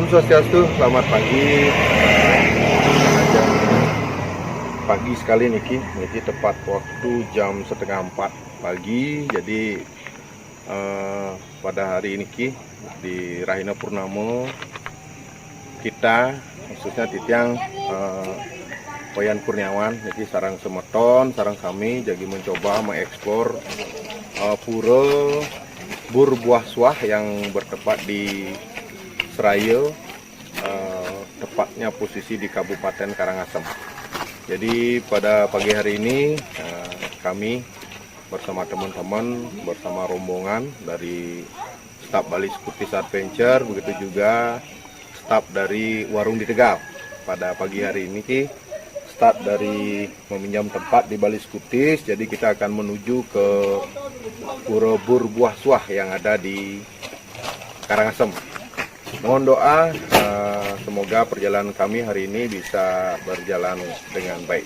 Om Swastiastu, selamat pagi. Jam pagi sekali niki tepat waktu jam 3:30 pagi. Jadi pada hari niki di Rahina Purnamo kita khususnya Titiang Wayan Kurniawan, jadi sarang semeton, sarang kami jadi mencoba mengeksplor pura Bur Buah Swah yang bertempat di Serayu, tepatnya posisi di Kabupaten Karangasem. Jadi pada pagi hari ini kami bersama teman-teman, bersama rombongan dari staf Bali Scootis Adventure, begitu juga staf dari Warung di Tegal. Pada pagi hari ini start dari meminjam tempat di Bali Scootis, jadi kita akan menuju ke Pura Bur Buah Swah yang ada di Karangasem. Mohon doa semoga perjalanan kami hari ini bisa berjalan dengan baik.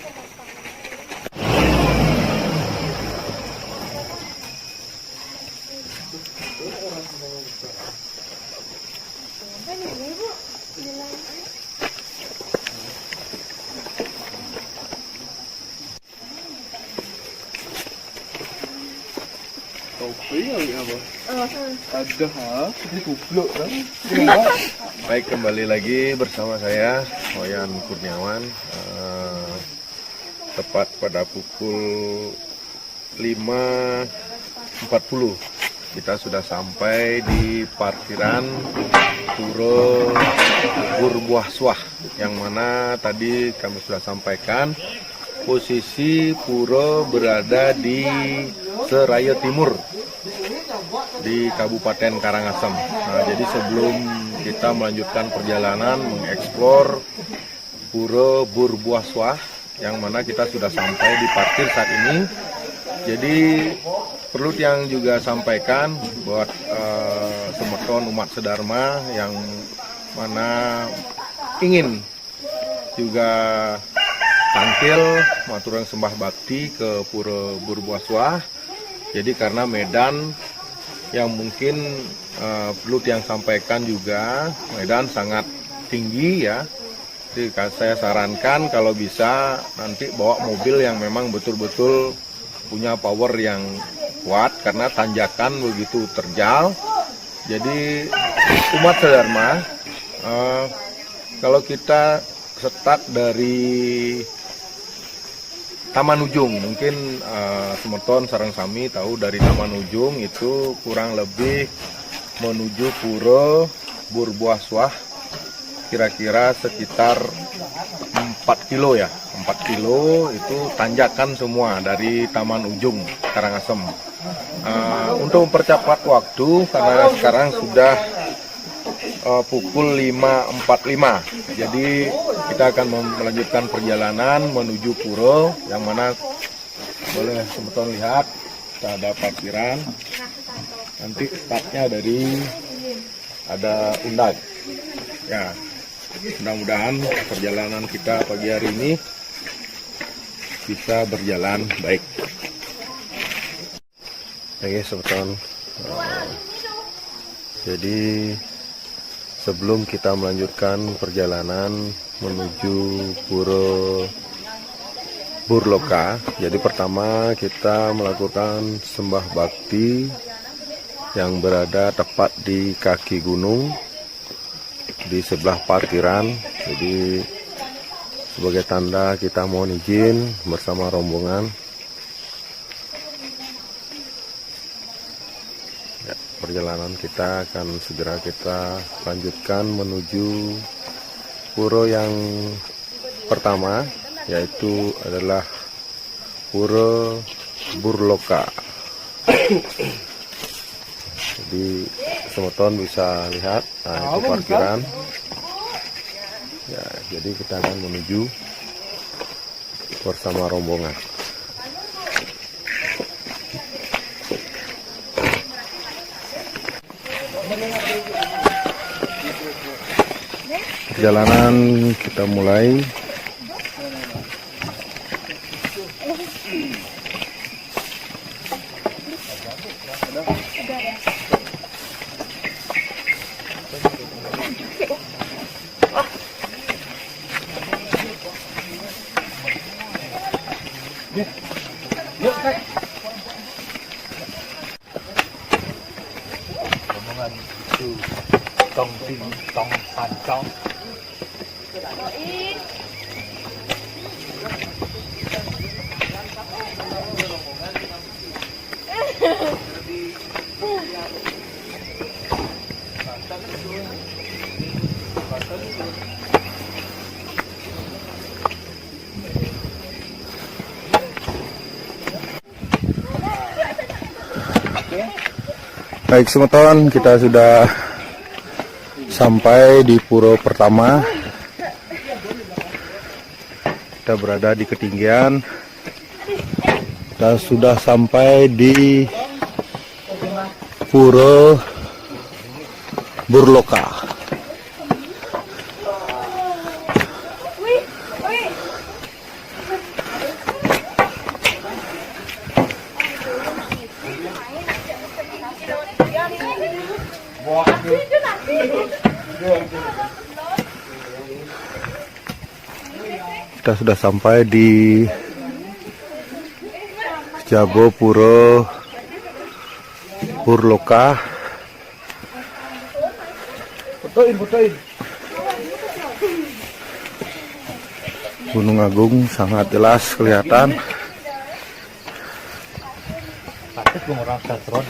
Baik, kembali lagi bersama saya Wayan Kurniawan. Tepat pada pukul 5.40 kita sudah sampai di parkiran Pura Bur Buah Swah, yang mana tadi kami sudah sampaikan posisi pura berada di Serayu Timur di Kabupaten Karangasem. Nah, jadi sebelum kita melanjutkan perjalanan mengeksplor Pura Bur Buah Swah, yang mana kita sudah sampai di parkir saat ini. Jadi perlu yang juga sampaikan buat semeton umat sedharma yang mana ingin juga tampil maturang sembah bakti ke Pura Bur Buah Swah. Jadi karena medan yang mungkin perlu yang sampaikan juga, medan sangat tinggi ya. Jadi saya sarankan kalau bisa nanti bawa mobil yang memang betul-betul punya power yang kuat, karena tanjakan begitu terjal. Jadi umat sedharma, kalau kita start dari Taman Ujung, mungkin semeton sarang kami tahu dari Taman Ujung itu kurang lebih menuju Pura Bur Buah Swah kira-kira sekitar 4 kilo ya. 4 kilo itu tanjakan semua dari Taman Ujung Karangasem. Untuk mempercepat waktu, karena sekarang sudah pukul 5.45, jadi kita akan melanjutkan perjalanan menuju pura, yang mana boleh teman-teman lihat kita ada parkiran, nanti startnya dari ada Undag ya. Mudah-mudahan perjalanan kita pagi hari ini bisa berjalan baik. Oke teman-teman, jadi sebelum kita melanjutkan perjalanan menuju Pura Burloka, jadi pertama kita melakukan sembah bakti yang berada tepat di kaki gunung di sebelah parkiran. Jadi sebagai tanda kita mohon izin bersama rombongan. Perjalanan kita akan segera kita lanjutkan menuju pura yang pertama, yaitu adalah Pura Burloka. Jadi semeton bisa lihat, nah itu parkiran ya. Jadi kita akan menuju bersama rombongan. Perjalanan kita mulai. Yuk, Kak. Omongan itu tong ting tong pancong. Baik semeton, kita sudah sampai di pura pertama. Kita berada di ketinggian. Kita sudah sampai di Pura Burloka. Kita sudah sampai di Jabo Pura Burloka. Fotoin. Gunung Agung sangat jelas kelihatan. Patut orang satron.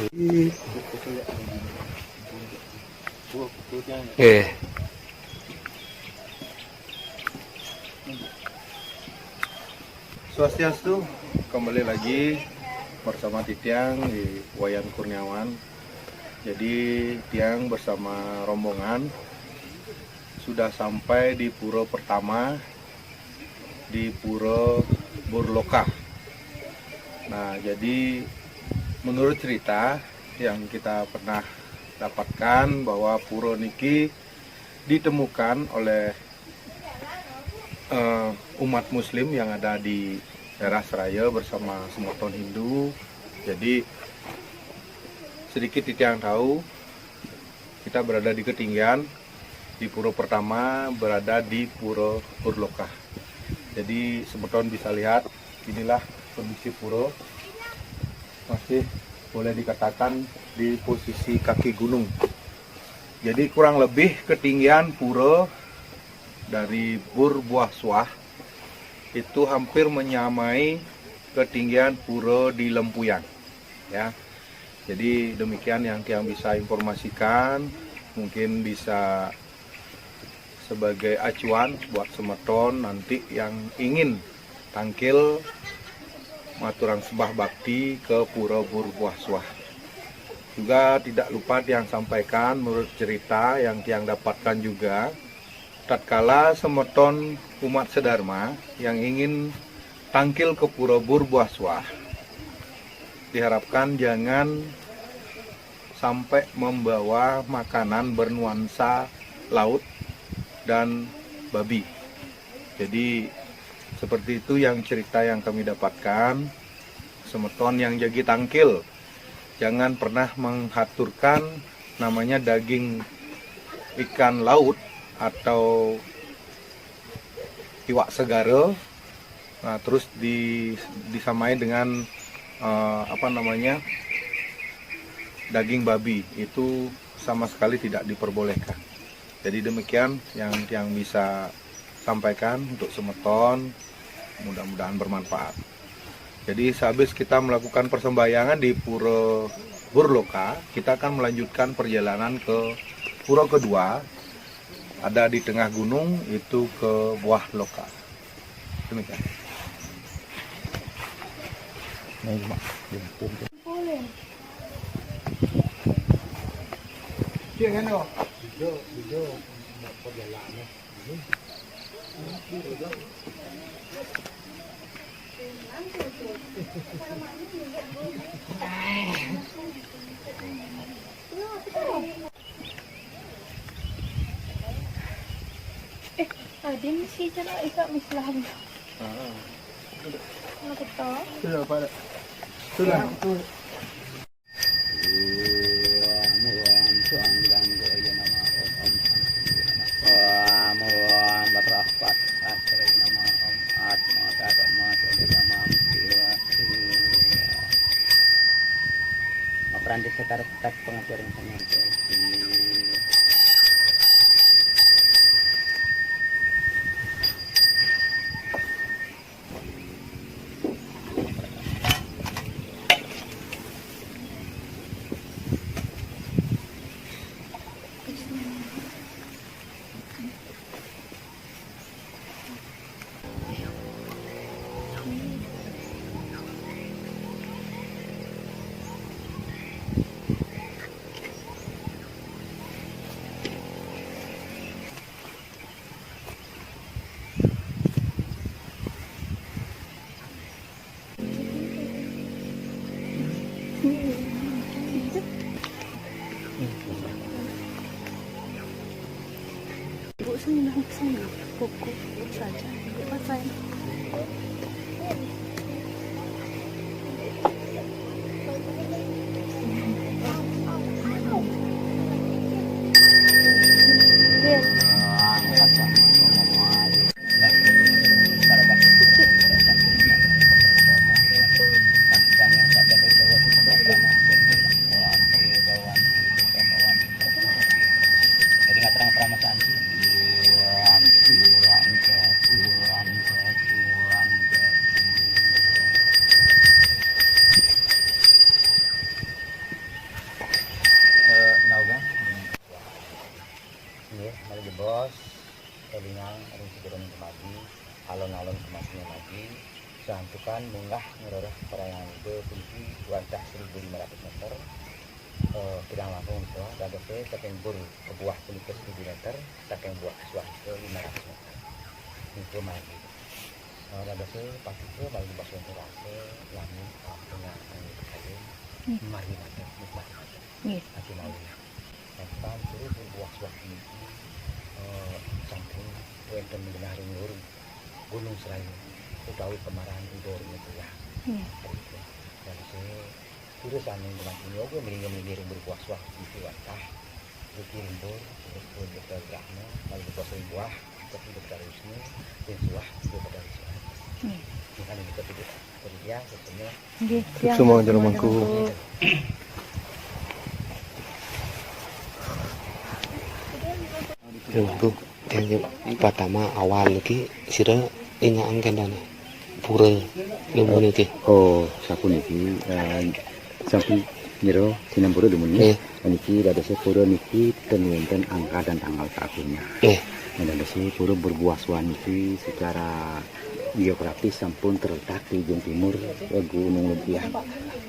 Swastiastu, kembali lagi bersama Titiang di Wayan Kurniawan. Jadi Tiang bersama rombongan sudah sampai di pura pertama, di Pura Burloka. Nah, jadi menurut cerita yang kita pernah dapatkan bahwa pura niki ditemukan oleh umat muslim yang ada di daerah Seraya bersama semeton Hindu. Jadi sedikit Titiang tahu, kita berada di ketinggian di pura pertama, berada di Pura Burloka. Jadi semeton bisa lihat, inilah kondisi pura, masih boleh dikatakan di posisi kaki gunung. Jadi kurang lebih ketinggian pura dari Burbuah itu hampir menyamai ketinggian pura di Lempuyang, ya. Jadi demikian yang Tiang bisa informasikan, mungkin bisa sebagai acuan buat semeton nanti yang ingin tangkil maturang sembah bakti ke Pura Burbuah. Juga tidak lupa Tiang sampaikan menurut cerita yang Tiang dapatkan juga, tatkala semeton umat sedharma yang ingin tangkil ke Pura Burbuah, diharapkan jangan sampai membawa makanan bernuansa laut dan babi. Jadi seperti itu yang cerita yang kami dapatkan. Semeton yang jadi tangkil jangan pernah menghaturkan namanya daging ikan laut atau iwak segara, nah, terus disamai dengan daging babi, itu sama sekali tidak diperbolehkan. Jadi demikian yang bisa sampaikan untuk semeton, mudah-mudahan bermanfaat. Jadi sehabis kita melakukan persembahyangan di Pura Burloka, kita akan melanjutkan perjalanan ke pura kedua, ada di tengah gunung, itu ke Buah Loka. Demikian. Din si channel isa mislah. Ano to? Sudah pada. Sudah. Batrahpat asri nama om atma dapat ma sekarang tetap pengaturan sama di Ibu senang sana buku saja. Ibu pakai. Jadi nggak terang-terang Mas Andi. Nauga. Iya, mari bos. Kelingang, ada segera kemagi, alon-alon kemasnya lagi. Santukan munggah ngeroreh perayaan itu tinggi wancah 1.500 meter. Tidak langsung itu, ada saking bur ke buah kulit 1.000 meter, saking buah suah ke 500 meter. Itu mari. Ada pasti itu mari dibasuh terase, langsung punya angin kayu, mari mati, mati mau. Sampai terus berbuah suah ini, samping wenten mengenari nur Gunung Serayu, utawi kemarahan Tidor itu ya. Dari sini terus angin dengan ini oke mending berbuah suah di wantah, berkirim bor, terus bergeraknya, lalu berbuah buah, tapi berdarus ini, dan suah itu berdarus. Bukan itu tidak terlihat sebenarnya. Semua jermanku. Bu, yang pertama awal lagi sira ingat kendane pura lemu niki. Oh, sapu niki sampai nyero sinambura demuni. Niki ada sepura niki ten angka dan tanggal tahunnya. Dan ada sepura berbuah suan niki secara geografis sampun terletak di ujung timur Gunung Lumpia.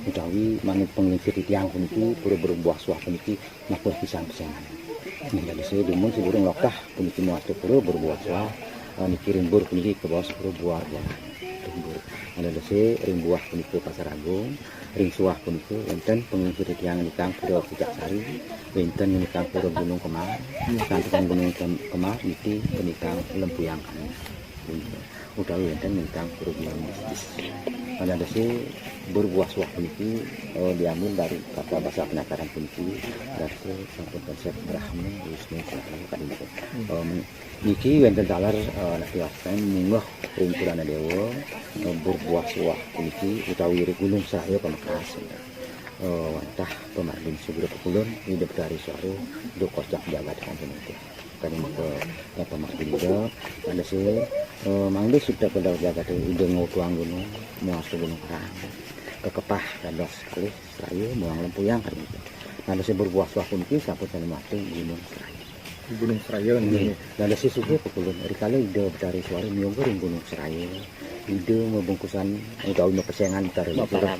Utawi manut penglingsir tiang puniki pura berbuah suah puniki napur pisang-pisangan. Dari saya demun seburung lokah puniki muatu pura berbuah suah niki rimbur puniki ke bawah pura buah rimbur. Ada desa ring buah puniki Pasar Agung, ring suah puniki wonten penglingsir tiang nikang pura Pujaksari, wonten nikang pura Gunung Kemar, santukan Gunung Kemar niki nikang Lempuyang. Utawi wonten nikang pura Biang Masjid. Pada desa berbuah suah puniki diambil dari kata bahasa penakaran puniki dari sampun konsep Brahma Wisnu kadang niki wonten dalar nakiwasan munggah ring purana dewa berbuah suah puniki utawi Gunung Serayu Pamekasan wantah pemadun Sugro Pekulun hidup dari suara do kocak jagat kan puniki kadang ke pemadun juga ada sih mangde sudah ke dalam jagat ide ngotuang gunung muas gunung Karang kekepah dados kali Serayu muang Lempuyang kan itu. Ada sih berbuah suah puniki sampun mati Gunung Serayu. Gunung Serayu nih. Ada sih suge pekulun rikale ide dari suara miyoga ring Gunung Serayu. Ide membungkusan utawi persaingan antara mustahil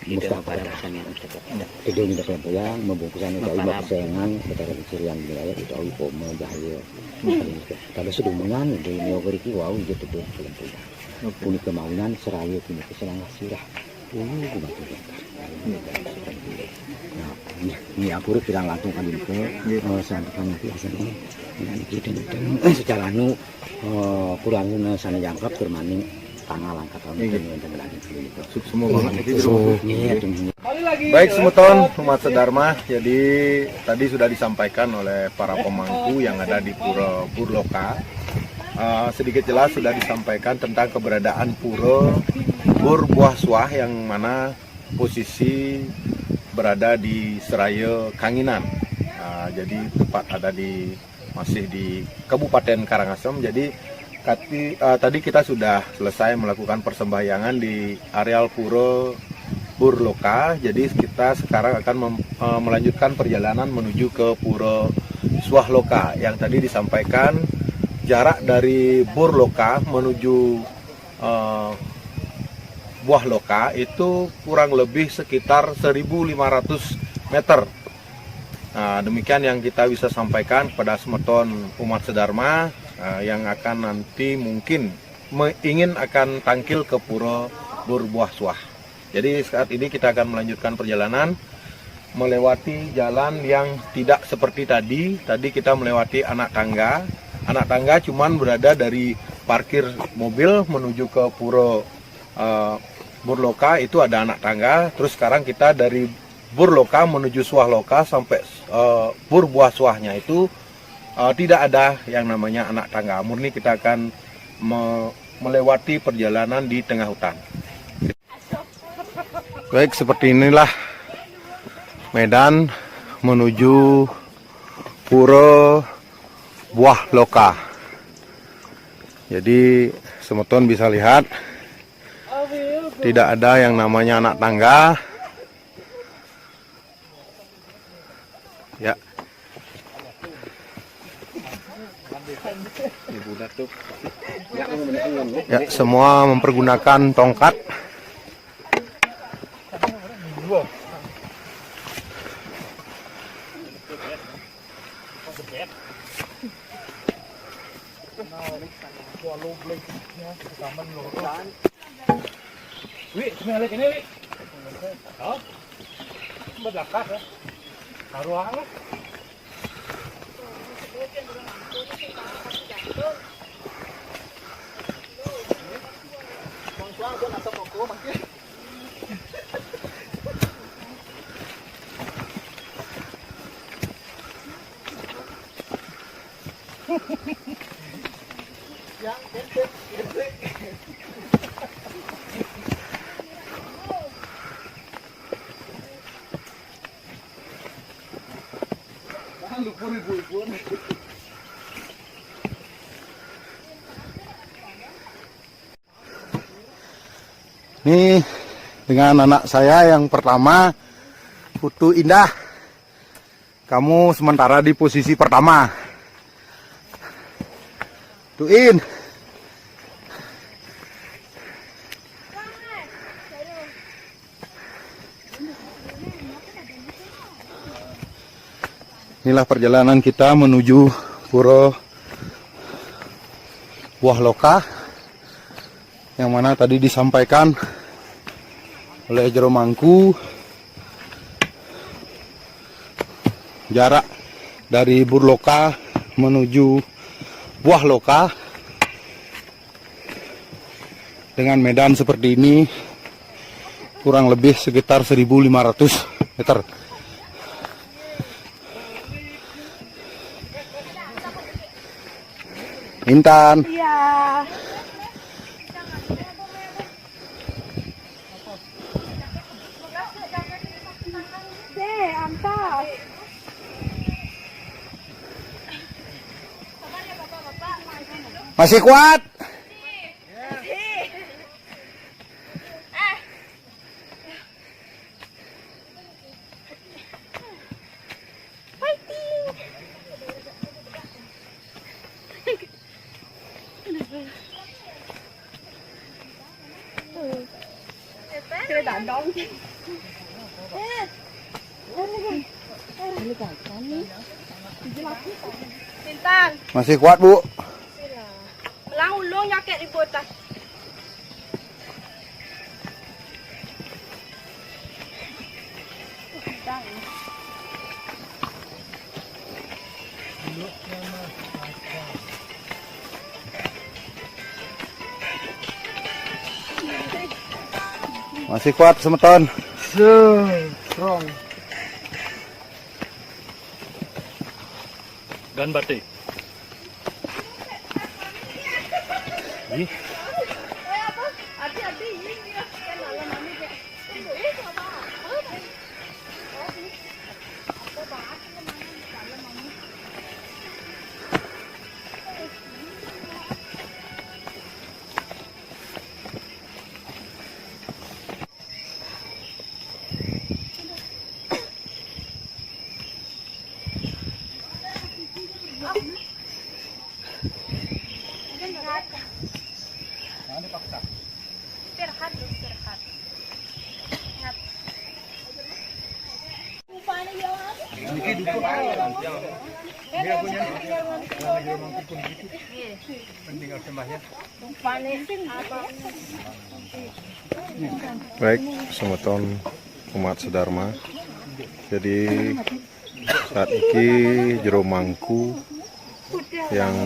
ide ini dapat Lempuyang membungkusan utawi persaingan antara cirian wilayah utawi Poma Jaya. Kalau sedumungan ide miyoga riki wau ide tetu Lempuyang. Punik kemaunan Serayu punik kesenangan sirah. Batu ini aku bilang langsung kan itu santukan nanti asal ini secara anu kurang sana jangkap termaning tanggal angkat tahun ini Semua Baik semuton umat sedharma, jadi tadi sudah disampaikan oleh para pemangku yang ada di Pura Burloka. Sedikit jelas sudah disampaikan tentang keberadaan Pura Burbuah Suah yang mana posisi berada di Seraya Kanginan. Jadi tepat ada masih di Kabupaten Karangasem. Jadi tadi kita sudah selesai melakukan persembahyangan di areal Pura Burloka. Jadi kita sekarang akan melanjutkan perjalanan menuju ke Pura Swahloka yang tadi disampaikan jarak dari Burloka menuju Buahloka itu kurang lebih sekitar 1.500 meter. Nah, demikian yang kita bisa sampaikan kepada semeton umat sedharma yang akan nanti mungkin ingin akan tangkil ke Pura Burbuahswah. Jadi saat ini kita akan melanjutkan perjalanan melewati jalan yang tidak seperti tadi. Tadi kita melewati anak tangga. Anak tangga cuman berada dari parkir mobil menuju ke Pura Burloka itu ada anak tangga. Terus sekarang kita dari Burloka menuju Swahloka sampai Burbuahswahnya itu tidak ada yang namanya anak tangga. Murni kita akan melewati perjalanan di tengah hutan. Baik, seperti inilah medan menuju Pura Buahloka. Jadi semeton bisa lihat tidak ada yang namanya anak tangga. Ya. Ya, semua mempergunakan tongkat. Wih, sebenarnya ini, Wih. Oh, berlakat ya. Taruhan lah. Ini dengan anak saya yang pertama, Putu Indah. Kamu sementara di posisi pertama. Tuin. Inilah perjalanan kita menuju Pura Buahloka yang mana tadi disampaikan oleh Jero Mangku jarak dari Burloka menuju Buahloka dengan medan seperti ini kurang lebih sekitar 1.500 meter. Intan. Iya. Antas. Masih kuat? Chơi đạn đông. Bintang. Masih kuat, Bu? Lang ulung nyaket di botas. Masih kuat, semeton? Strong. Dan batik. Ih. Istirahat. Baik, semeton umat sedharma. Jadi saat ini jero mangku yang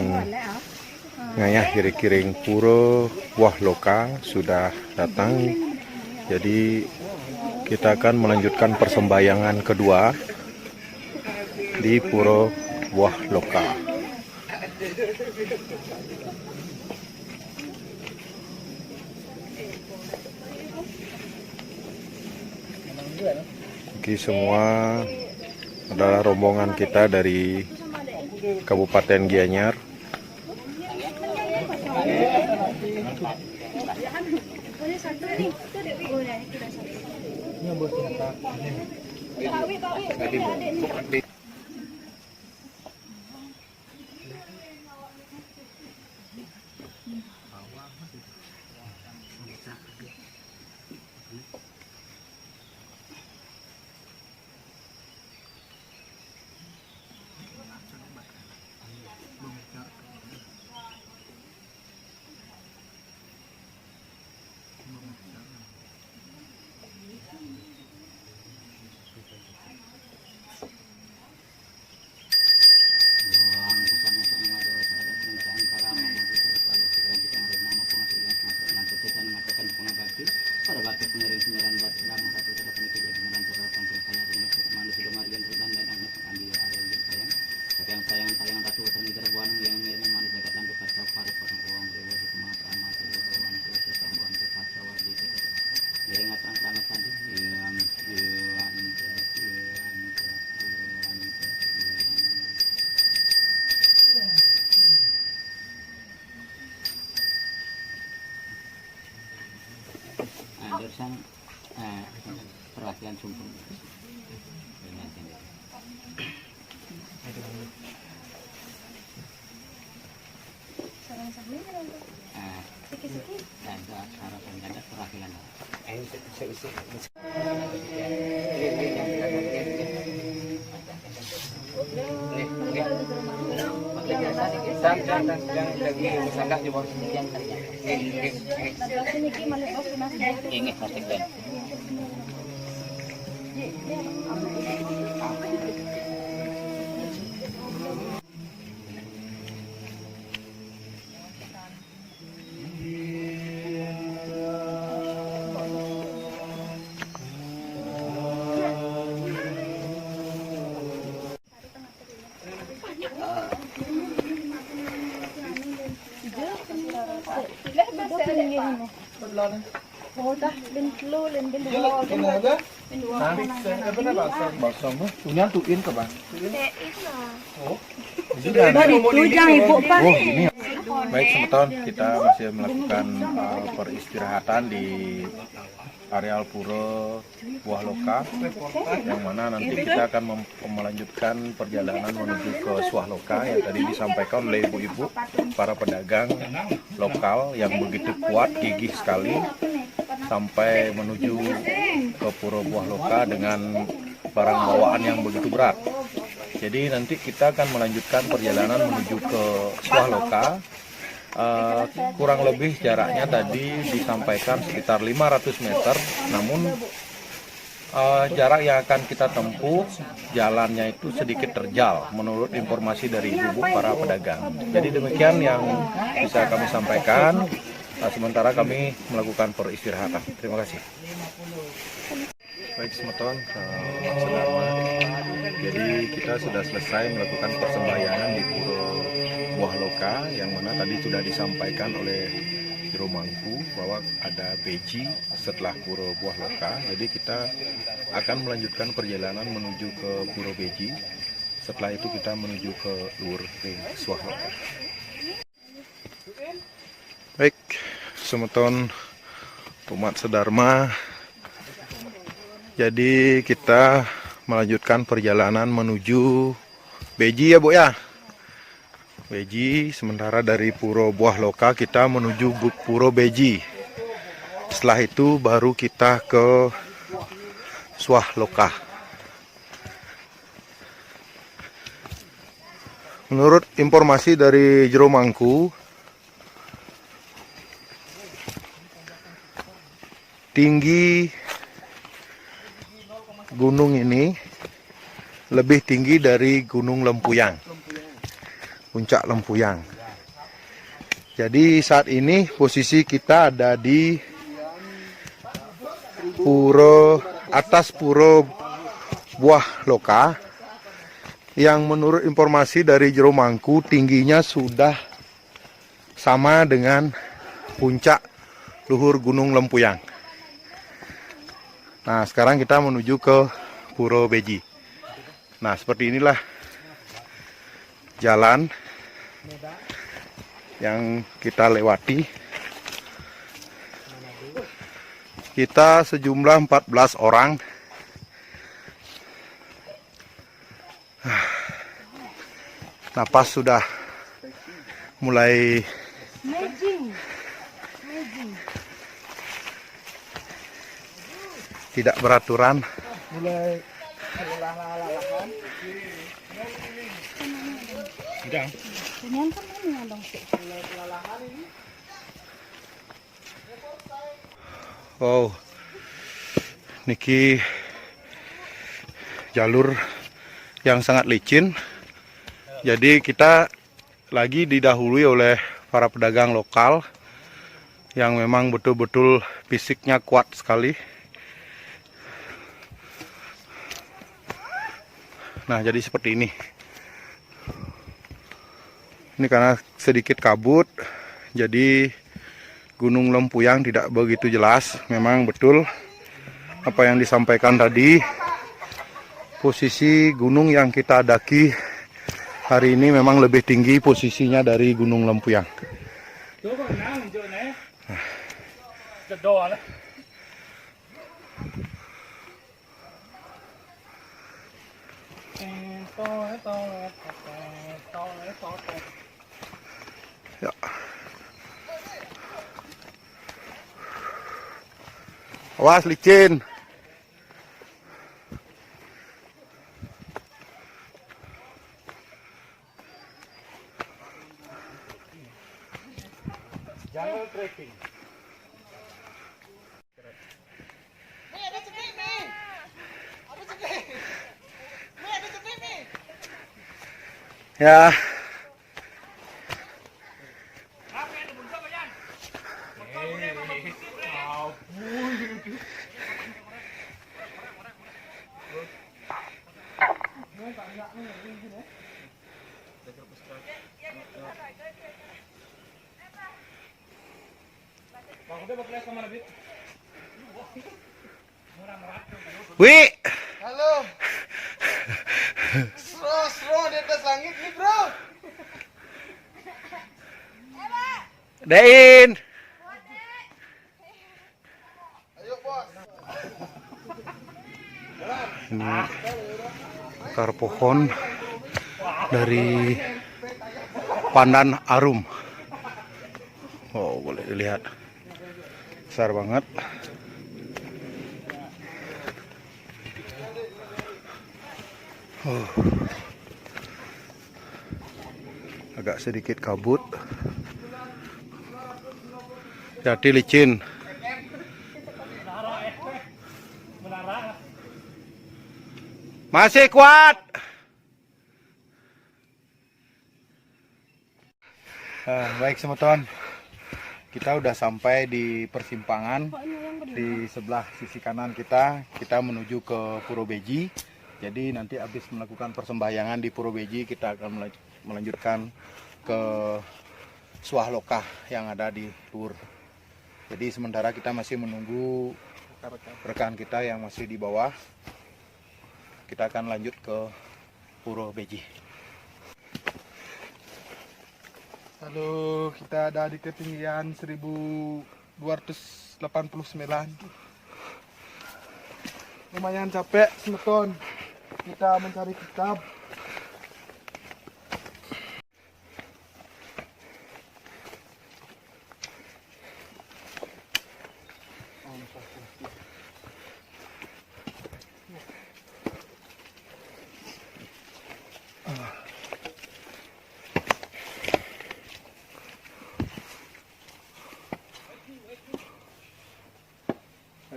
ngayah kiri-kiring pura Buah Loka sudah datang. Jadi kita akan melanjutkan persembahyangan kedua di pura Buah Loka. Ini semua adalah rombongan kita dari Kabupaten Gianyar. Jurusan perwakilan Sumpung. Dan harapan ganda perwakilan. Ingat plastik dan Baik, semeton, kita masih melakukan peristirahatan di areal pura Buah Loka, yang mana nanti kita akan melanjutkan perjalanan menuju ke Swahloka yang tadi disampaikan oleh ibu-ibu para pedagang lokal yang begitu kuat, gigih sekali sampai menuju ke pura Buah Loka dengan barang bawaan yang begitu berat. Jadi nanti kita akan melanjutkan perjalanan menuju ke Swahloka. Kurang lebih jaraknya tadi disampaikan sekitar 500 meter, namun jarak yang akan kita tempuh jalannya itu sedikit terjal menurut informasi dari ibu para pedagang. Jadi demikian yang bisa kami sampaikan, sementara kami melakukan peristirahatan. Terima kasih. Baik, semeton, sedharma. Jadi kita sudah selesai melakukan persembahyangan di pura Buah Loka, yang mana tadi sudah disampaikan oleh Jero Mangku bahwa ada beji setelah pura Buah Loka. Jadi kita akan melanjutkan perjalanan menuju ke pura beji. Setelah itu kita menuju ke Luhur Swahloka. Baik, semeton umat sedharma. Jadi kita melanjutkan perjalanan menuju beji ya Bu ya. Beji. Sementara dari Puro Buah Loka kita menuju Puro Beji. Setelah itu baru kita ke Swah Loka. Menurut informasi dari Jero Mangku, tinggi gunung ini lebih tinggi dari Gunung Lempuyang, puncak Lempuyang. Jadi saat ini posisi kita ada di atas Puro Buah Loka, yang menurut informasi dari Jero Mangku tingginya sudah sama dengan puncak luhur Gunung Lempuyang. Nah, sekarang kita menuju ke Puro Beji. Nah, seperti inilah jalan yang kita lewati. Kita sejumlah 14 orang. Napas sudah mulai tidak beraturan. Mulai kelelahan. Sedang. Oh, niki jalur yang sangat licin. Jadi kita lagi didahului oleh para pedagang lokal yang memang betul-betul fisiknya kuat sekali. Nah, jadi seperti ini. Ini karena sedikit kabut, jadi Gunung Lempuyang tidak begitu jelas. Memang betul apa yang disampaikan tadi, posisi gunung yang kita daki hari ini memang lebih tinggi posisinya dari Gunung Lempuyang. Ya. Awas licin. Jungle trekking. Ya. Wi. Halo. Bro, di atas langit nih, bro. Dain. Ayo, bos. Ini akar pohon dari Pandan Arum. Oh, boleh dilihat. Besar banget. Oh. Agak sedikit kabut. Jadi licin. Masih kuat. Baik teman-teman, kita udah sampai di persimpangan. Di sebelah sisi kanan kita menuju ke Puro Beji. Jadi nanti habis melakukan persembahyangan di Puro Beji, kita akan melanjutkan ke Swah Loka yang ada di luhur. Jadi sementara kita masih menunggu rekan kita yang masih di bawah. Kita akan lanjut ke Puro Beji. Halo, kita ada di ketinggian 1289. Lumayan capek, teman-teman. Kita mencari kitab.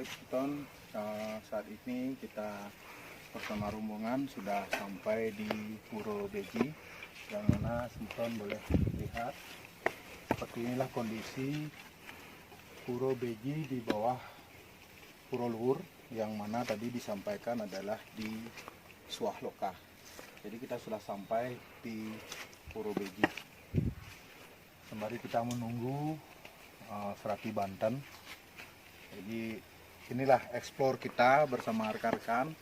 Baik, Sultan, saat ini kita bersama rombongan sudah sampai di Puro Beji, yang mana Sultan boleh lihat seperti inilah kondisi Puro Beji di bawah Puro Luhur, yang mana tadi disampaikan adalah di Suah Loka. Jadi kita sudah sampai di Puro Beji. Sembari kita menunggu Serapi Banten. Jadi inilah explore kita bersama rekan-rekan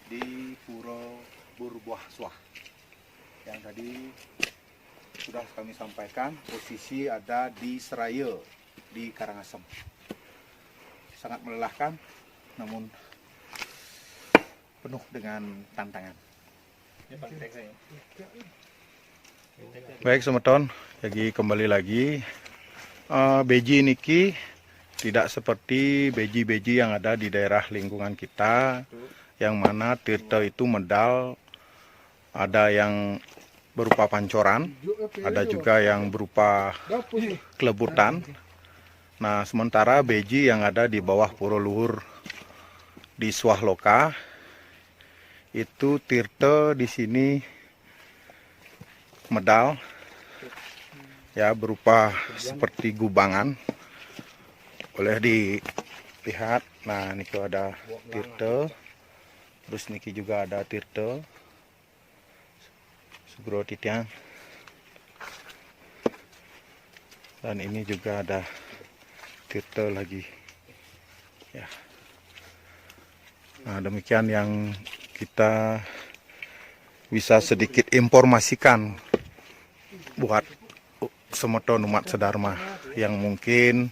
di Puro Burbuah-Suah. Yang tadi sudah kami sampaikan, posisi ada di Seraya, di Karangasem. Sangat melelahkan, namun penuh dengan tantangan. Baik semeton, jadi kembali lagi. Beji niki tidak seperti beji-beji yang ada di daerah lingkungan kita, yang mana tirta itu medal, ada yang berupa pancoran, ada juga yang berupa kelebutan. Nah, sementara beji yang ada di bawah Puro Luhur di Suah Loka itu tirta di sini medal, ya, berupa seperti gubangan. Boleh dilihat. Nah, niki ada tirta, terus niki juga ada tirta sugro titiang, dan ini juga ada tirta lagi, ya. Nah, demikian yang kita bisa sedikit informasikan buat semeton umat sedharma yang mungkin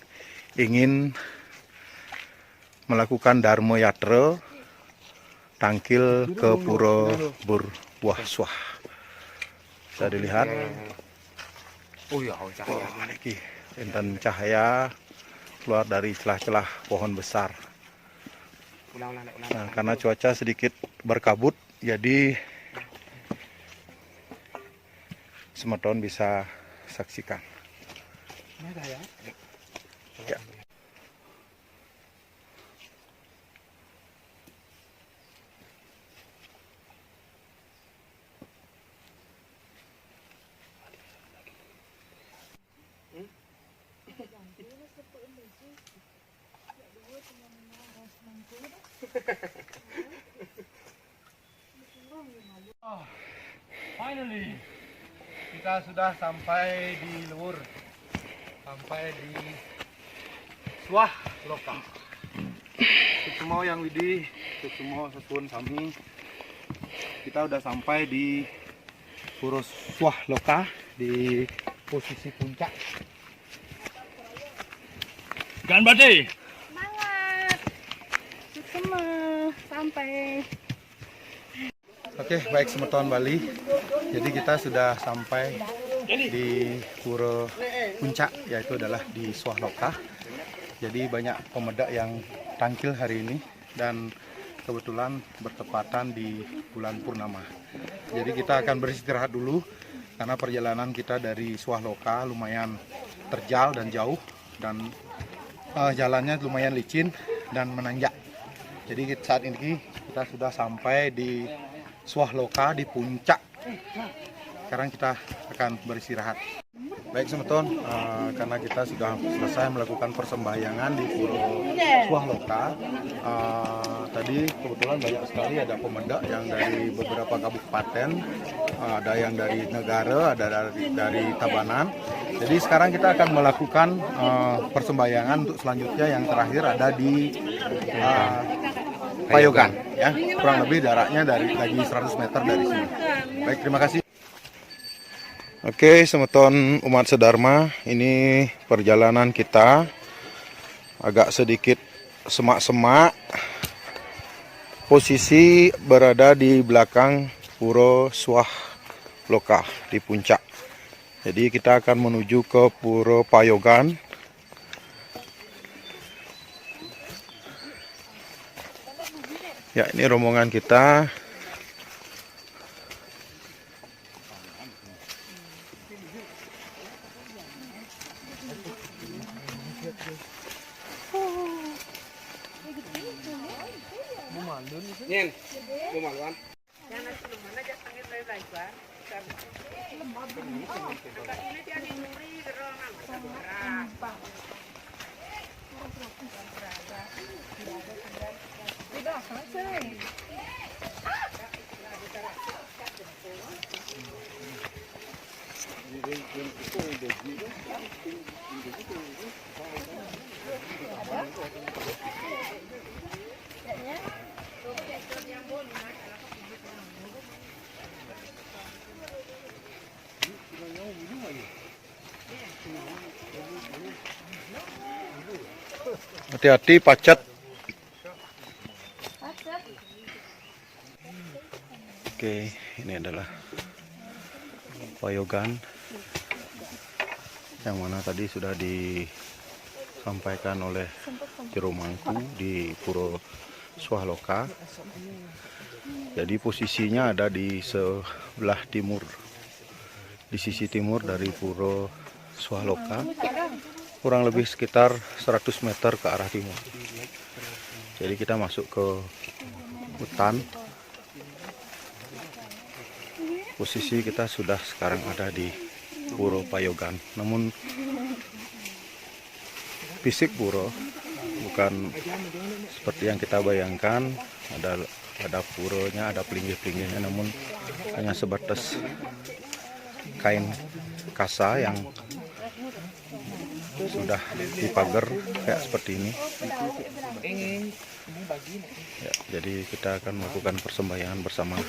ingin melakukan Dharma Yatra tangkil ke Puro Burbuah-Suah. Bisa dilihat. Oh ya, cahaya. Ini enten cahaya keluar dari celah-celah pohon besar. Nah, karena cuaca sedikit berkabut, jadi semeton bisa saksikan. Ya. Finally, kita sudah sampai di Luhur, sampai di Suah Loka. Semua yang Widi, semua sesuun kami, kita udah sampai di Puro Suah Loka di posisi puncak. Gan Bade. Semangat. Semua sampai. Oke, baik semeton Bali. Jadi kita sudah sampai di Puro Puncak, yaitu adalah di Suah Loka. Jadi banyak pemuda yang tangkil hari ini dan kebetulan bertepatan di bulan purnama. Jadi kita akan beristirahat dulu karena perjalanan kita dari Suah Loka lumayan terjal dan jauh, dan jalannya lumayan licin dan menanjak. Jadi saat ini kita sudah sampai di Suah Loka di puncak. Sekarang kita akan beristirahat. Baik semeton, karena kita sudah selesai melakukan persembahyangan di Puro Suah Loka. Tadi kebetulan banyak sekali ada pemuda yang dari beberapa kabupaten, ada yang dari negara, ada dari Tabanan. Jadi sekarang kita akan melakukan persembahyangan untuk selanjutnya, yang terakhir ada di Payogan, ya, kurang lebih jaraknya dari lagi 100 meter dari sini. Baik, terima kasih. Oke, semeton umat sedharma, ini perjalanan kita agak sedikit semak-semak. Posisi berada di belakang Puro Suah Loka di puncak. Jadi kita akan menuju ke Puro Payogan. Ya, ini rombongan kita. Hati-hati pacet. Oke, ini adalah Payogan yang mana tadi sudah disampaikan oleh Jero Mangku di Puro Swahloka. Jadi posisinya ada di sebelah timur, di sisi timur dari Puro Swahloka, kurang lebih sekitar 100 meter ke arah timur. Jadi kita masuk ke hutan. Posisi kita sudah sekarang ada di Puro Payogan. Namun fisik puro bukan seperti yang kita bayangkan. Ada puronya, ada pelinggih-pelinggihnya, namun hanya sebatas kain kasa yang sudah dipagar kayak seperti ini. Ya, jadi kita akan melakukan persembahyaan bersama.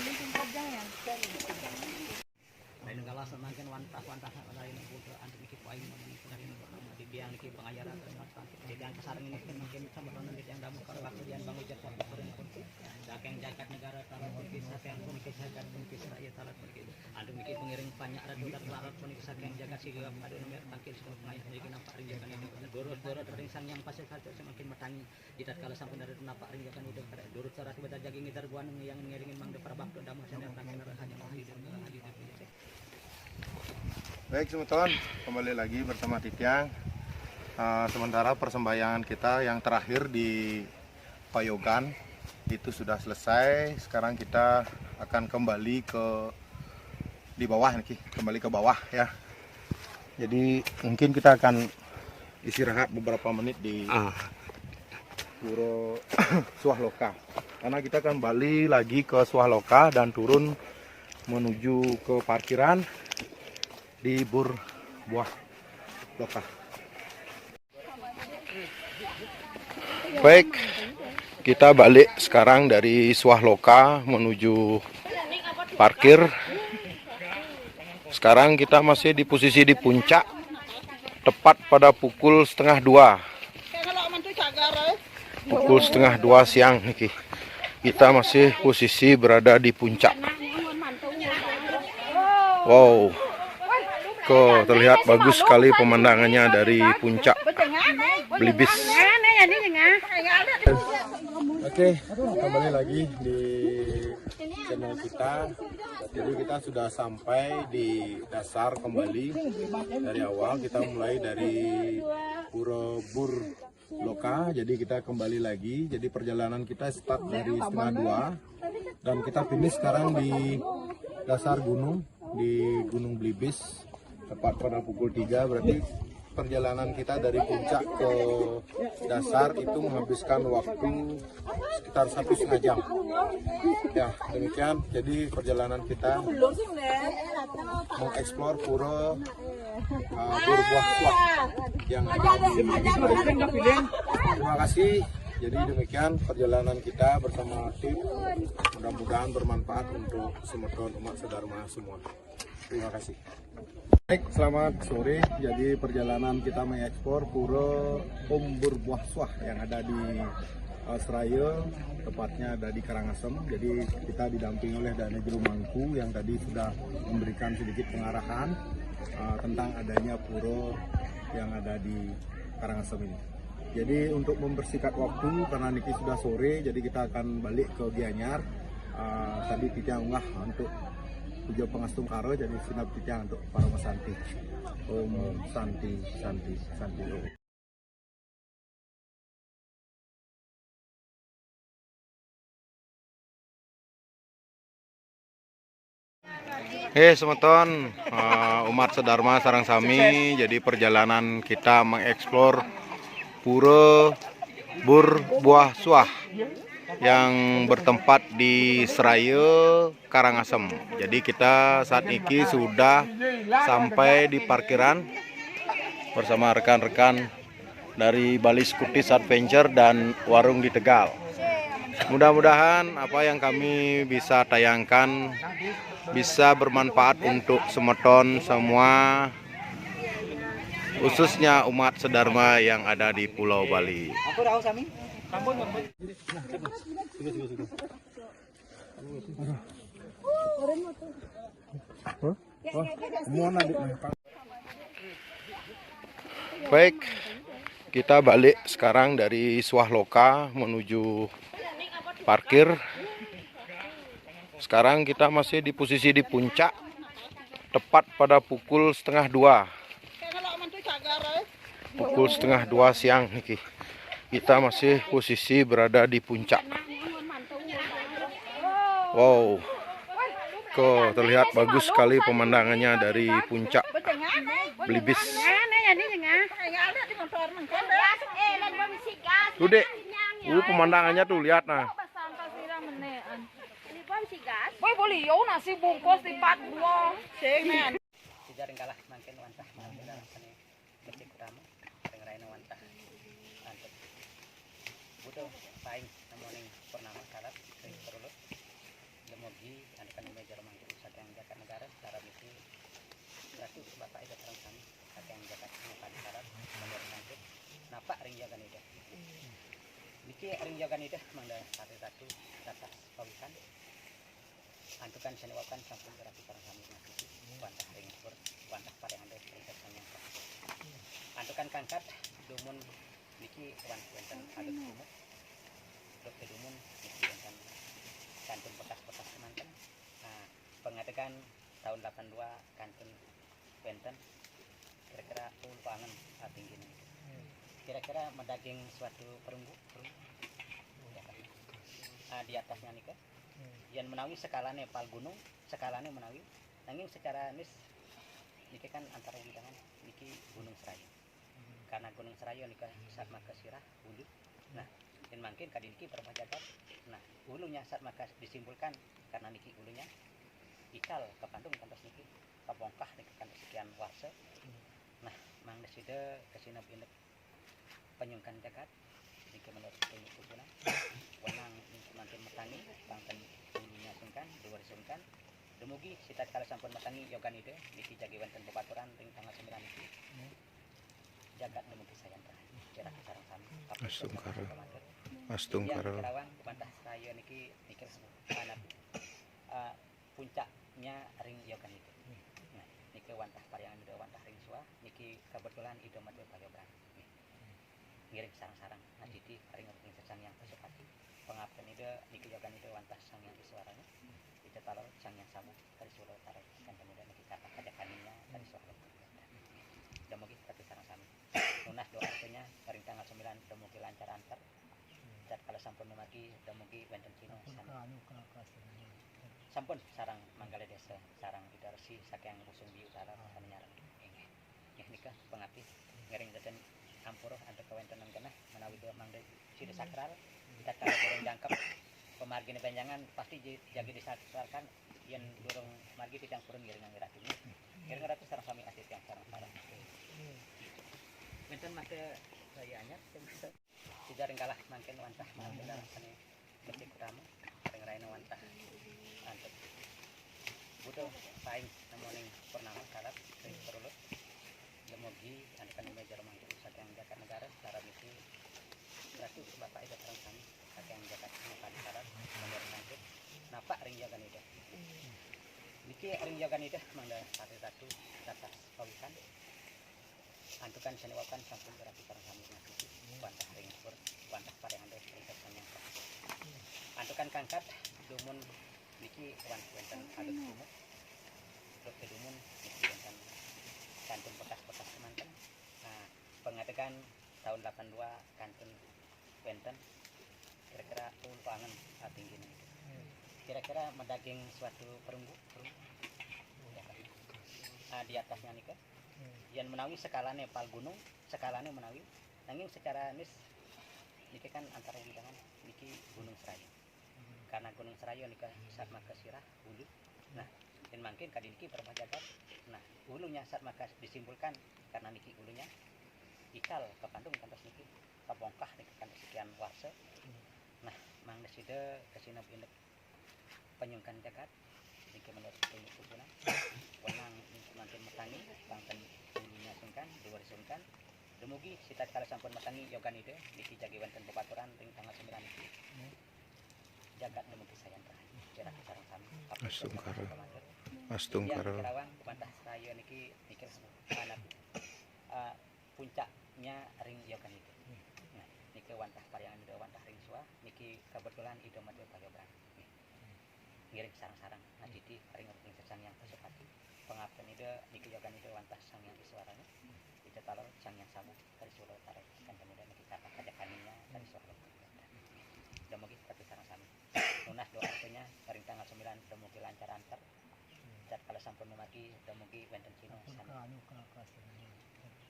Baik teman-teman, kembali lagi bersama Titiang. Sementara persembahyaan kita yang terakhir di Payogan itu sudah selesai. Sekarang kita akan kembali di bawah nih, kembali ke bawah ya. Jadi mungkin kita akan istirahat beberapa menit di Puro Swahloka, karena kita akan balik lagi ke Swahloka dan turun menuju ke parkiran di Buah Loka. Baik, kita balik sekarang dari Swahloka menuju parkir. Sekarang kita masih di posisi di puncak, tepat pada pukul 1:30. Pukul 1:30 siang nih. Kita masih posisi berada di puncak. Wow, terlihat bagus sekali pemandangannya dari puncak Blibis. Oke, kembali lagi di channel kita. Jadi kita sudah sampai di dasar kembali dari awal. Kita mulai dari Puro Loka, jadi kita kembali lagi. Jadi perjalanan kita start dari 1:30 dan kita finish sekarang di dasar gunung, di Gunung Blibis, tepat pada pukul 3. Berarti perjalanan kita dari puncak ke dasar itu menghabiskan waktu sekitar 1,5 jam. Ya, demikian. Jadi perjalanan kita mengeksplor Puro Buah Swah yang ada di Terima kasih. Jadi demikian perjalanan kita bersama tim. Mudah-mudahan bermanfaat untuk semeton umat sedharma semua. Terima kasih. Baik, selamat sore. Jadi perjalanan kita mengekspor Puro Buah Swah yang ada di Seraya, tepatnya ada di Karangasem. Jadi kita didampingi oleh Dana Jero Mangku yang tadi sudah memberikan sedikit pengarahan tentang adanya puro yang ada di Karangasem ini. Jadi untuk mempersingkat waktu, karena niki sudah sore, jadi kita akan balik ke Gianyar. Tadi kita unggah untuk Puja Pengastum Karo, jadi sinap kita untuk para masanti. Om Santi. Semeton, umat Sedharma sareng sami, jadi perjalanan kita mengeksplor Pura Berbuah Suah yang bertempat di Seraya, Karangasem. Jadi kita saat ini sudah sampai di parkiran bersama rekan-rekan dari Bali Scooties Adventure dan Warung di Tegal. Mudah-mudahan apa yang kami bisa tayangkan bisa bermanfaat untuk semeton semua, khususnya umat Sedharma yang ada di Pulau Bali. Baik, kita balik sekarang dari Suah Loka menuju parkir. Sekarang kita masih di posisi di puncak, tepat pada pukul 1:30. Pukul 1:30 siang niki. Kita masih posisi berada di puncak. Wow, kok terlihat bagus sekali pemandangannya dari puncak Belibis. Tuh dek, pemandangannya tuh lihat nah. Boy boleh yo nasi bungkus di 42. Sejarah kalah mangken wantah mangken sane kecik utama ring raina wantah antep butuh paing namoning purnama kalat ring perlut lemogi anakan meja mangken sateng jakat negara darab itu ratu bapak itu terang kami sateng jakat negara kalat menurut mangken napa ring jaga nida niki ring jaga nida mangda satu atas pawikan antukan senewakan sampun berarti para kami ngasih wantah ring pur wantah pada anda ringkatnya antukan kangkat dumun niki wonten adat umum dokter dumun niki wonten kantun bekas-bekas kemanten pengadegan tahun 82 kantun wonten kira-kira ulpangan tingginya kira-kira mendaging suatu perunggu di atasnya nika yang menawi skalanya pal gunung skalanya menawi nanging secara nis niki kan antara widangan niki Gunung Seraya karena Gunung Seraya nika saat maka sirah hulu nah dan mungkin kali niki berpajabat nah hulunya saat maka disimpulkan karena niki hulunya ikal ke Bandung kantos niki kabongkah niki kan sekian warsa nah mang deside kesina indep penyungkan jagat niki menurut penyukunan wenang niki mantin metangi bangken sungkan dua sungkan dumugi sita kala sampun matangi yogan ide niki jagi wonten bebaturan ring tanggal 9 niki jagat dumugi sayantra jarak sareng sami Astungkara Kerawang bantah saya niki anak puncaknya ring yogan ide nah niki wantah pariangan ide wantah ring suah niki kebetulan ide mate payobran ngiring sarang-sarang adidi ring sesang yang pasupati pengabden ide niki yogan ide wantah sang yang suaranya itu talor sang yang samu dari Solo Utara dan kemudian niki kata kajakaninya dari Solo demugi tapi sarang sami lunas doa artinya ring tanggal 9 demugi lancar antar dan kalau sampun memagi demugi wonten Cina sampun sarang Manggala Desa sarang Idarsi saking Busung di Utara sanyarang nggih nika pengabdi ngering deten ampura antuk kawontenan kenah menawi dua mangde sida sakral kita kalau durung jangkep pemargine benjangan pasti jagi disakralkan yen durung margi titang purun ngiring ngiratine ngiring ngirat sareng sami asit yang sareng-sareng wonten mate saya anyar sejarah kalah mangken wantah mangken sane kecik utama ring raina wantah antep butuh paing namoning purnama kalat ring perlut lemogi anakan meja mangken sateng jakat negara darab itu ratu bapak itu terang kami sateng jakat negara kalat menurut mangken napa ring jaga nida niki ring jaga nida mangda satu atas pawikan antukan senewakan sampun berarti para kami ngasih wantah ring pur wantah pada anda ringkatnya antukan kangkat dumun niki wonten adat umum dokter dumun niki wonten kantun bekas-bekas kemanten pengadegan tahun 82 kantun wonten kira-kira ulpangan tingginya kira-kira mendaging suatu perunggu di atasnya nih yang menawi skalane pal gunung skalane menawi nanging secara nis niki kan antara widangan niki Gunung Serayu karena Gunung Serayu nika saat maka sirah hulu nah dan mungkin kali niki berbah jagat nah hulunya saat maka disimpulkan karena niki hulunya ikal ke Bandung kantos niki kabongkah niki kan sekian warsa nah mang deside kesina induk penyungkan jagat niki menurut penyuk kupuna wenang nanti metangi bangten hulunya sungkan diwarisungkan dumugi sita kala sampun matangi yogan ide niki jagi wonten bebaturan ring tanggal 9 niki jagat dumugi sayan terakhir jarak sareng sami Astungkara Kerawang Bantah Seraya niki niki anak puncaknya ring yogan ide nah niki wantah pariangan ide wantah ring suah niki kebetulan ide mati payobrang ngiring sarang-sarang ngajidi ring sesang yang pasupati pengabden ide niki yogan ide wantah sang yang iswaranya ide talor sang yang sabu dari Solo tarik kan kemudian niki kata kajakaninya dari Solo udah mugi tapi sarang-sarang lunas doa artinya ring tanggal 9 udah mugi lancar antar dan kalau sampun memaki udah mugi wenten cino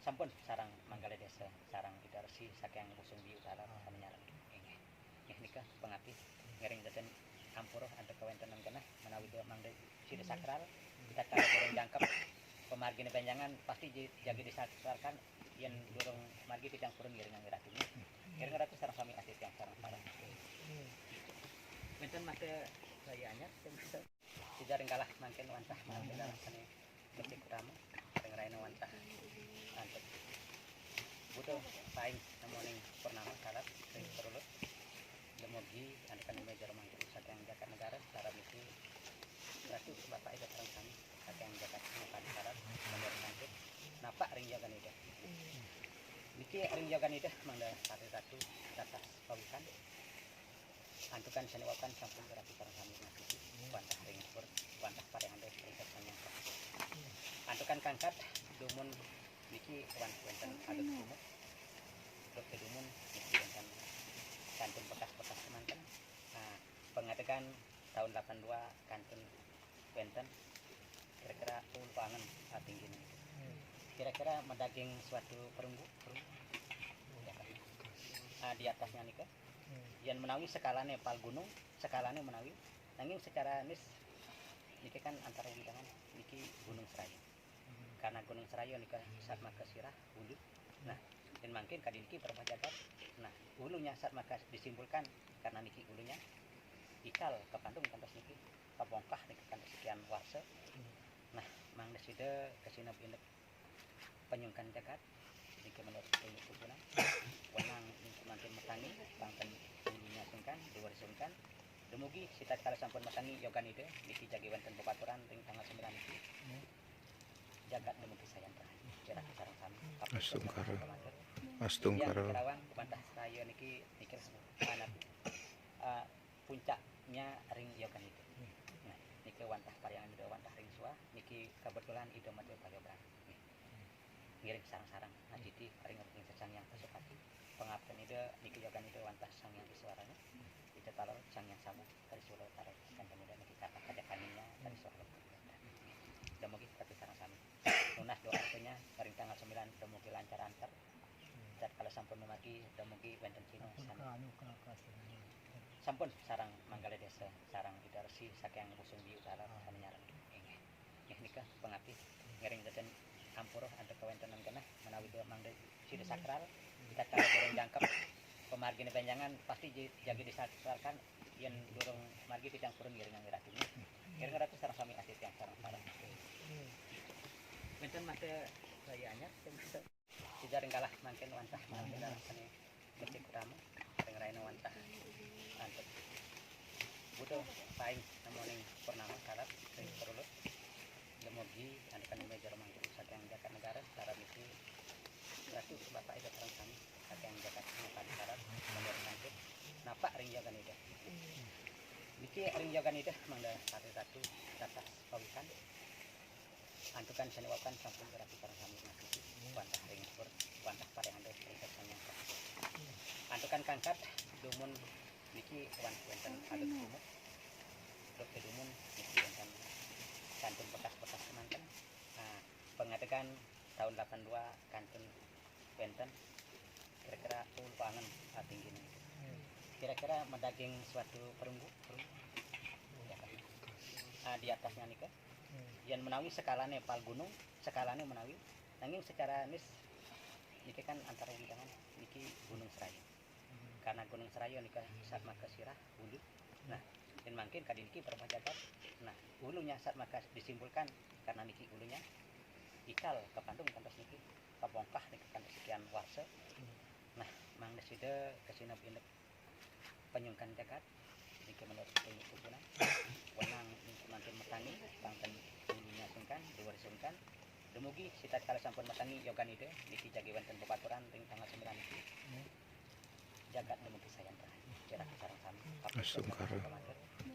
sampun sarang manggala desa sarang ida resi saking busung di utara sana nyaran ini nikah pengabdi ngering dadan ampur ada kawentenan kenah menawi dia mangde sida sakral kita tahu goreng jangkep pemargi benjangan pasti jaga disakralkan yen durung margi tidang purun ngiring ngiratine ngiring ngirat sareng sami asih yang sareng parang wenten mate saya anyar tidak kalah mangken wantah mangken dalam sane Gusti Kutama ring raina wantah antep butuh saing namoning purnama salat ring perulut demogi andekan meja mangku saking jagat negara secara misi ratu bapak itu sareng kami saking jagat mukan salat menurut mangku napa ring jagan itu niki ring jagan itu mangda satu atas pawikan antukan seniwakan sampun berarti sareng kami ngasih wantah ring pur wantah parengan desa ring antukan kangkat dumun niki wonten adat kumuk dokter dumun niki wonten kantun bekas-bekas teman-teman pengadegan tahun 82 kantun wonten kira-kira ulpangan tinggi ini kira-kira mendaging suatu perunggu di atasnya nika yang menawi skalane pal gunung skalane menawi nanging secara nis niki kan antara widangan niki Gunung Serayu karena Gunung Serayu nika saat maka sirah hulu nah dan mungkin kali niki berbah jagat nah hulunya saat maka disimpulkan karena niki hulunya ikal ke Bandung kantos niki kabongkah niki kan sekian warsa nah mang deside kesina induk penyungkan jagat niki menurut penyuk kupuna wenang nanti metangi bangten hulunya sungkan diwarisungkan dumugi sita kala sampun matangi yogan ide niki jagi wonten bebaturan ring tanggal 9 niki jagat dumugi sayan terakhir jarak sareng sami Astungkara Kerawang Bantah Seraya niki niki anak puncaknya ring yogan ide nah niki wantah pariangan ide wantah ring suah niki kebetulan ide mati payobrang ngiring sarang-sarang ngajidi ring sesang yang pasupati pengabden ide niki yogan ide wantah sang yang iswaranya ide talor sang yang sabu dari Solo tarik kan kemudian niki kata kajakaninya dari Solo udah mugi tapi sareng-sami lunas doa artinya ring tanggal 9 udah mugi lancar antar dan kalau sampun memaki udah mugi wonten cino sampun sarang manggala desa sarang ida resi saking busung di utara sana nyaran ini nikah pengabdi ngering dadan ampur ada kawentenan kenah menawi dia mangde sida sakral kita tahu goreng jangkep pemargi benjangan pasti jaga disakralkan yen durung margi tidang purun ngiring ngiratine ngiring ngirat sareng sami asih yang sareng parang wonten mate saya anyar tidak kalah mangken wantah mangken dalam sane Gusti Kutama ring raina wantah antep butuh saing namoning purnama salat ring perulut demogi andekan meja mangku saking jagat negara secara misi ratu bapak itu sareng kami saking jagat mukan salat menurut mangku napa ring jagan ide niki ring jagan ide mangda satu atas pawikan antukan seniwakan sampun berarti sareng kami ngasih wantah ring pur wantah parengan desa ring yang antukan kangkat dumun niki wonten adat kumuk dokter dumun niki wonten kantun bekas-bekas teman-teman pengadegan tahun 82 kantun benten kira-kira pangan tinggi ini. Kira-kira mendaging suatu perunggu ya kan? Di atasnya nih kan yang menawi skalanya pal gunung skalanya menawi nanging secara nis niki kan antara jangan niki Gunung Serayu karena Gunung Serayu nika saat maka sirah hulu nah dan makin kadi niki perpajakan nah hulunya saat maka disimpulkan karena niki hulunya ikal ke Bandung kantos niki kabongkah niki kan sekian warse nah mang deside kesina induk penyungkan jagat niki menurut penyukunan wenang nanti metangi bangken hulunya sungkan dua disungkan dumugi sita kala sampun matangi yogan ide niki jagi wonten bebaturan ring tanggal 9 niki jagat dumugi sayan terakhir jarak sareng sami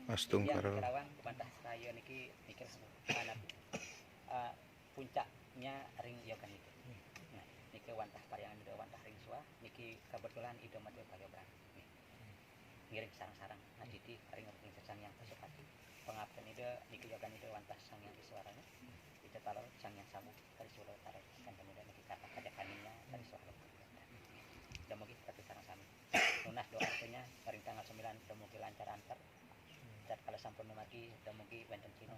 Astungkara Kerawang bantah saya niki mikir anak puncaknya ring yogan ide nah niki wantah pariangan ide wantah ring suah niki kebetulan ide mati payobran ngiring sarang-sarang naditi ring sesang yang kesepati pengabdian ide niki yogan ide wantah sang yang disuaranya ide talor sang yang samu dari Solo tarik kan kemudian niki kata kajakaninya dari Solo udah mungkin tapi sarang-sarang lunas doa artinya ring tanggal 9 udah mungkin lancar antar dan kalau sampun memagi udah mungkin benten cino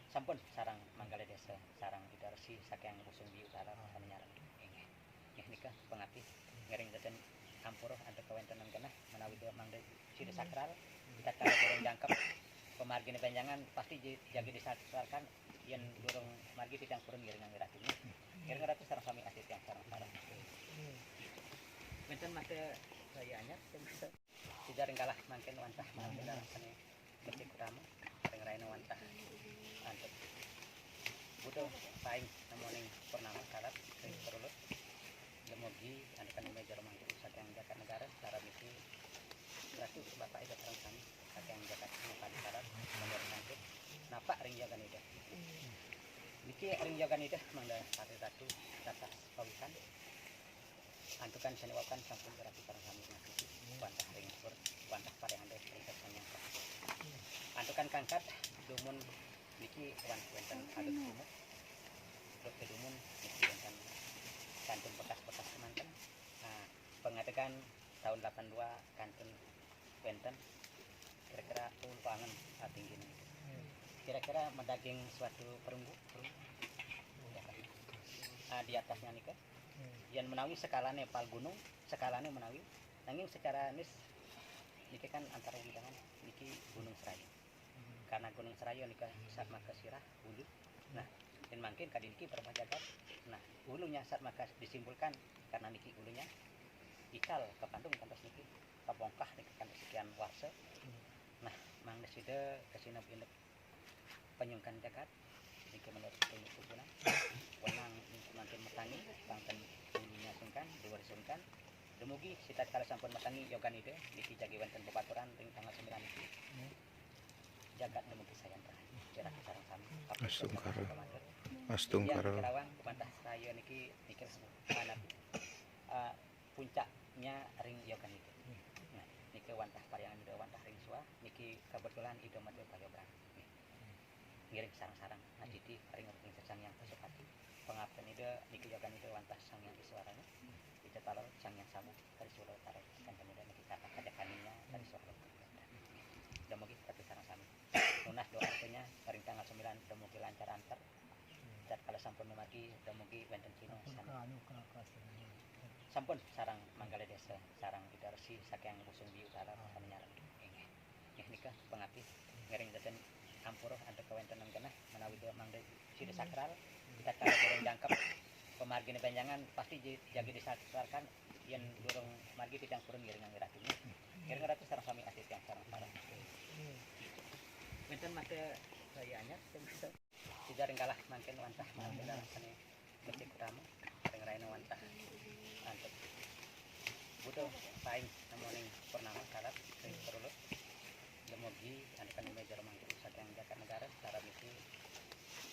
sampun sarang manggala desa sarang ide resi sakyang busung di utara sama nyarang ini nikah pengabdi ngering jajan ampuroh ada kawentenan kena menawi dia mangde sida sakral kita kalau dorong jangkep pemargine panjangan pasti jaga disakralkan yen dorong margi tidang purun ngiringan ngiratine ngiringan ratu sareng sami asit yang sareng-sareng benten mate sayanya tidak ringkalah mangken wantah mangken sane becik utama ring raina wantah antep butuh saing namoning purnama salat ring perulut demogi andekan meja rumah sakyang jagat negara secara misi berarti bapak itu terang kami sakyang jagat muka di syarat nomor sangkut napak ring jagan ida niki ring jagan ida mangda hari ratu atas pawikan antukan seniwakan sampun berarti terang kami ngasih bantah ring pur bantah pada anda seperti antukan kangkat dumun niki wenten adut kumuk dok dumun niki wenten kantun bekas-bekas kemanten pengadegan tahun 82 kantun benten kira-kira pangan tinggi ini kira-kira mendaging suatu perunggu ya kan? Di atasnya nih kan yang menawi skalanya pal gunung skalanya menawi nanging secara nis niki kan antara jangan niki Gunung Serayu karena Gunung Serayu nika saat maka sirah hulu nah dan makin kadi niki perpajakan nah hulunya saat maka disimpulkan karena niki hulunya ikal ke Bandung kantos niki kabongkah niki kan sekian warse nah mang deside kesina induk penyungkan jagat niki menurut penyukunan wenang nanti metangi bangken hulunya sungkan dua disungkan dumugi sita kala sampun metangi yogan ide niki jagi wonten bebaturan ring tanggal 9 niki jagat dumugi sayan terakhir jarak sareng sami Astungkara Kerawang bantah saya niki mikir anak puncaknya ring yogan ide nah niki wantah pariangan ide wantah ring suah niki kebetulan ide mati payobran ngiring sarang-sarang naditi ring sesang yang kesepati pengabdian ide niki yogan ide wantah sang yang disuaranya ide talor sang yang samu dari Solo tarik kan kemudian niki kata kajakaninya dari Solo udah mungkin tapi sarang-sarang lunas doa artinya ring tanggal 9 udah mungkin lancar antar dan kalau sampun memagi udah mungkin benten cino sampun sarang manggala desa sarang ide resi sakyang busung di utara sama nyarang ini nikah pengabdi ngering jajan ampuroh ada kawentenan kena menawi dia mangde sida sakral kita kalau dorong jangkep pemargine panjangan pasti jaga disakralkan yen dorong margi tidang purun ngiringan ngiratine ngiringan ratu sareng sami asit yang sareng-sareng benten mate sayanya tidak ringkalah mangken wantah mangken sane becik utama ring raina wantah antep butuh saing namoning purnama salat ring perulut demogi andekan meja rumah sakyang jagat negara secara misi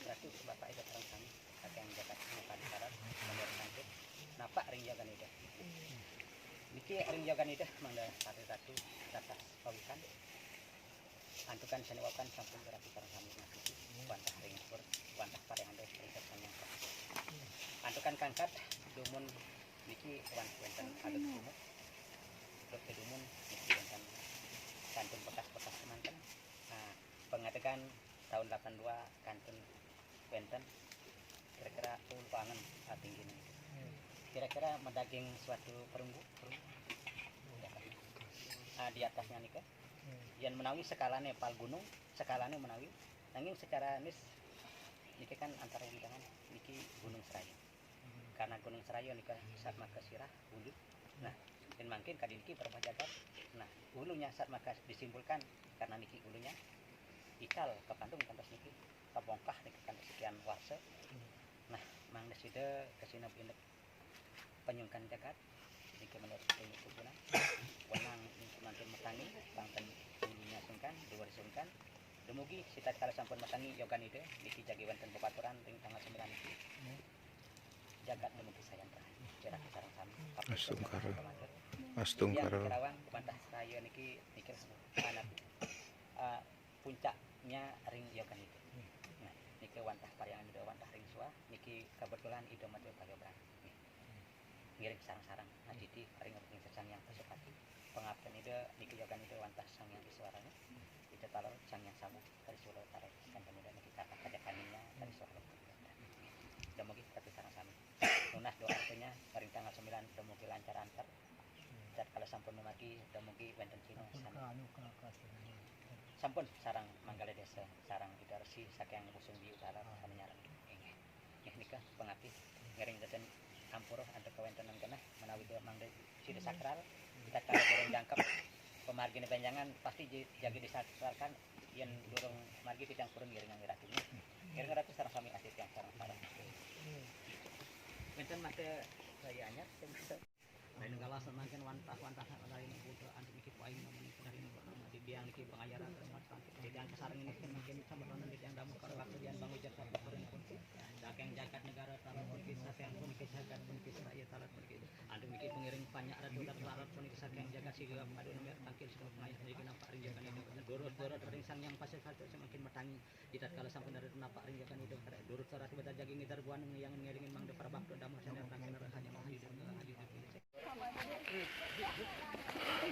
berarti bapak itu terang kami sakyang jagat muka di syarat nomor sangkut napak ring jagan ide niki ring jagan ide mangda hari ratu atas pawikan antukan seniwakan sampun berarti terang kami ngasih wantah ring pur wantah parehande ring antukan kangkat dumun niki wonten adat kumut terus dumun niki wonten kantun bekas-bekas semanten pengadegan tahun 82 kantun wonten kira-kira ulpangan tinggi ini kira-kira mendaging suatu perunggu di atasnya nika yang menawi skalane pal gunung skalane menawi nanging secara nis niki kan antara widangan niki Gunung Serayu karena Gunung Serayu nika saat maka sirah hulu nah dan mungkin kali niki permah jagat nah hulunya saat maka disimpulkan karena niki hulunya ikal ke Bandung kantos niki kabongkah niki kantos sekian warse nah mang deside kesina indek penyungkan jagat niki menurut penyusunan wenang makin metangi bangten hulunya sungkan dua disungkan dumugi sita kala sampun metangi yogan ide niki jagi wonten bebaturan ring tanggal 9 niki jagat dumugi sayang terakhir kira sareng sami Astungkara Kerawan bantah saya niki mikir anak puncaknya ring yogan ide nah niki wantah pariangan ide wantah ring suah niki kebetulan ide mati pagabran ngiring sarang-sarang aditi ring sesang yang pesepati pengabdian ide niki yogan ide wantah sang yang disuaranya ide talor sang yang sama dari Solo tarik dan kemudian niki kata kajakaninya dari Solo demugi tapi sarang-sarang lunas doa artinya ring tanggal 9 demugi lancar antar dan kalau sampun memagi demugi wonten cino sampun sarang manggala desa sarang idarsi saking busung di utara sami nyarang nggih nika pengabdi ngering deten ampura antar kawontenan keneh menawi mangde sida sakral kita kalau goreng jangkep pemargine benjangan pasti jagi disakralkan yen durung margi tidang purun ngiring ngirati ngiring ngirati sareng sami asit yang sareng-sareng menten mate saya anyar lain kala semakin wantah lain butuh anti iki paing namun dari di biang iki pengajaran termat di yang kesareng ini semakin sampeyan di yang damu karo waktu yang bangun jasa purun pun saking jagat negara talat pun saking pun jagat pun Israel talat pun anu iki pengiring banyak ratusan larat pun saking jagat sigap adu nomor tangkil sebab main iki napa ring jagan itu dorot ring sang yang pasal satu semakin metangi kita kala sampai dari napa ring jagan itu dorot sarat beta jagi ngitar buan yang ngiringin mang de parabakto damu sadar tangkil hanya mah hidup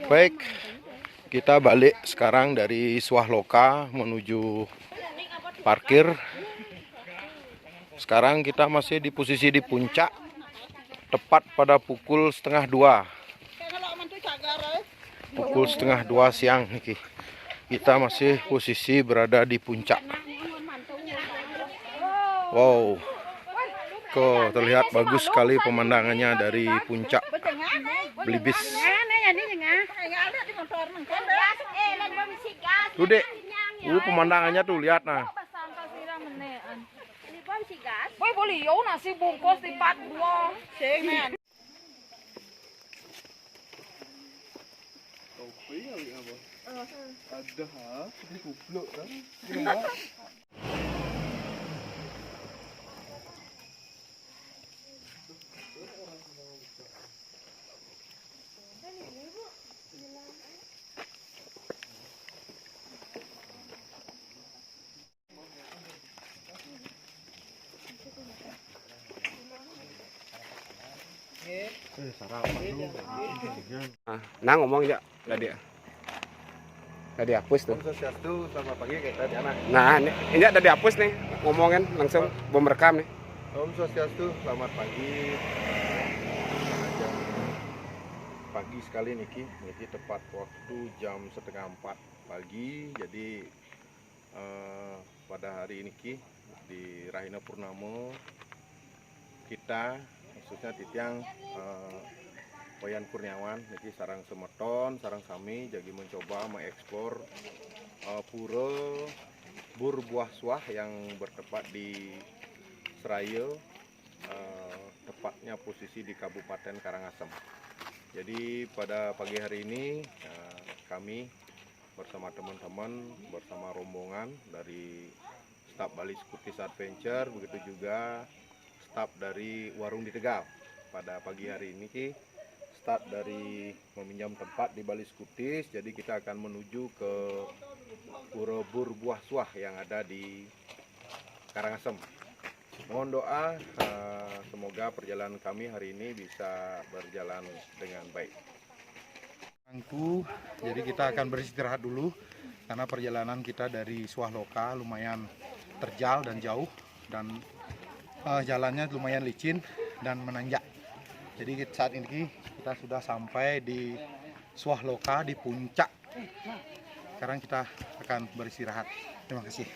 Baik, kita balik sekarang dari Suah Loka menuju parkir. Sekarang kita masih di posisi di puncak, tepat pada pukul 1:30. Pukul 1:30 siang niki. Kita masih posisi berada di puncak. Wow, kok terlihat bagus sekali pemandangannya dari puncak Belibis. Tuh dek, pemandangannya tuh lihat nah. Boy boleh yo nasi bungkus di 42. Sing Ada ini goblok kan? Nah ngomong ya tadi hapus tuh. Sosiastu selamat pagi kita di anak. Nah ini udah dihapus nih ngomongin langsung bom rekam nih. Om Swastiastu, selamat pagi. Jam pagi sekali niki tepat waktu jam 3:30 pagi. Jadi pada hari ini di Rahina Purnamo kita khususnya titiang Wayan Kurniawan niki sarang semeton sarang sami jadi mencoba mengekspor pura Burbuah Suah yang bertempat di Serayu, tepatnya posisi di Kabupaten Karangasem. Jadi pada pagi hari ini kami bersama teman-teman, bersama rombongan dari staf Bali Skutis Adventure, begitu juga staf dari Warung di Tegal. Pada pagi hari ini start dari meminjam tempat di Bali Skutis, jadi kita akan menuju ke Pura Burbuah Suah yang ada di Karangasem. Mohon doa semoga perjalanan kami hari ini bisa berjalan dengan baik. Jadi kita akan beristirahat dulu karena perjalanan kita dari Suah Loka lumayan terjal dan jauh dan jalannya lumayan licin dan menanjak. Jadi saat ini kita sudah sampai di Suah Loka di puncak. Sekarang kita akan beristirahat. Terima kasih.